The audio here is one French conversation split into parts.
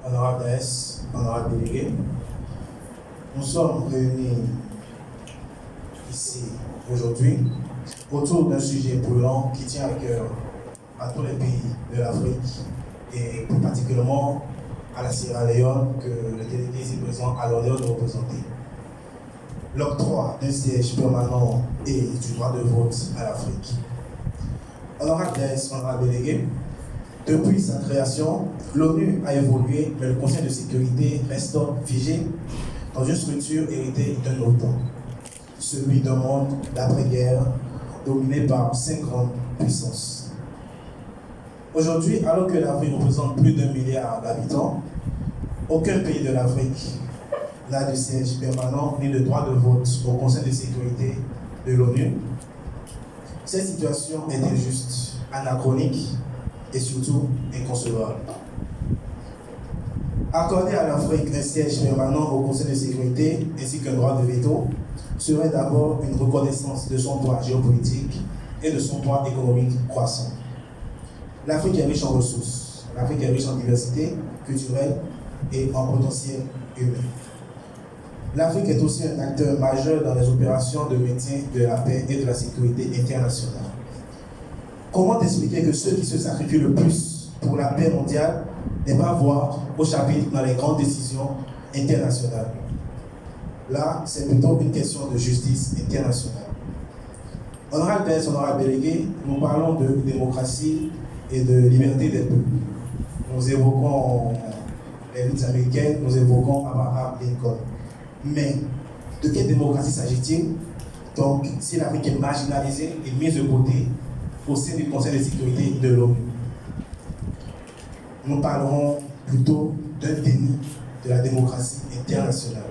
honorable DS, honorable délégué, nous sommes réunis ici aujourd'hui autour d'un sujet brûlant qui tient à cœur à tous les pays de l'Afrique et plus particulièrement à la Sierra Leone que le délégué ici présent a l'honneur de représenter. L'octroi d'un siège permanent et du droit de vote à l'Afrique. Honorable DS, honorable délégué, depuis sa création, l'ONU a évolué, mais le Conseil de sécurité reste figé dans une structure héritée d'un autre temps, celui d'un monde d'après-guerre dominé par 5 grandes puissances. Aujourd'hui, alors que l'Afrique représente plus d'1 milliard d'habitants, aucun pays de l'Afrique n'a de siège permanent ni de droit de vote au Conseil de sécurité de l'ONU. Cette situation est injuste, anachronique et surtout inconcevable. Accorder à l'Afrique un siège permanent au Conseil de sécurité ainsi qu'un droit de veto serait d'abord une reconnaissance de son poids géopolitique et de son poids économique croissant. L'Afrique est riche en ressources, l'Afrique est riche en diversité culturelle et en potentiel humain. L'Afrique est aussi un acteur majeur dans les opérations de maintien de la paix et de la sécurité internationale. Comment expliquer que ceux qui se sacrifient le plus pour la paix mondiale n'aient pas voix au chapitre dans les grandes décisions internationales? Là, c'est plutôt une question de justice internationale. Honorable DS, honorable délégué, nous parlons de démocratie et de liberté des peuples. Nous évoquons les luttes américaines, nous évoquons Abraham Lincoln. Mais de quelle démocratie s'agit-il? Donc, si l'Afrique est marginalisée et mise de côté au sein du Conseil de sécurité de l'ONU, nous parlerons plutôt d'un déni de la démocratie internationale.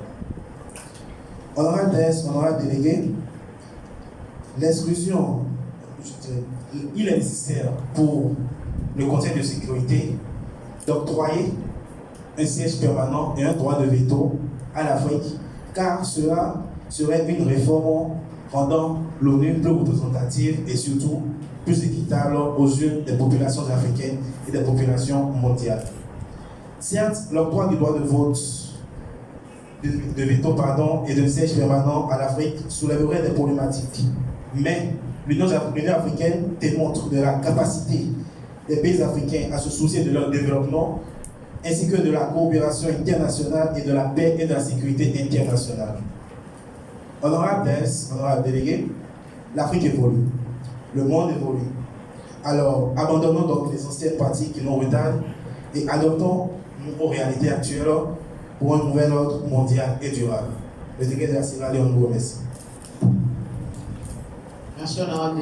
Honorable DS, honorable délégué, l'exclusion, il est nécessaire pour le Conseil de sécurité d'octroyer un siège permanent et un droit de veto à l'Afrique, car cela serait une réforme rendant l'ONU plus représentative et surtout plus équitable aux yeux des populations africaines et des populations mondiales. Certes, l'octroi du droit de vote, de veto et de siège permanent à l'Afrique soulèverait des problématiques, mais l'Union africaine démontre de la capacité des pays africains à se soucier de leur développement ainsi que de la coopération internationale et de la paix et de la sécurité internationale. Honorable DS, honorable délégué, l'Afrique évolue, le monde évolue. Alors, abandonnons donc les anciennes pratiques qui nous retardent et adoptons nos réalités actuelles pour un nouvel ordre mondial et durable. Le délégué de la Sierra Leone vous remercie. Merci, honorable.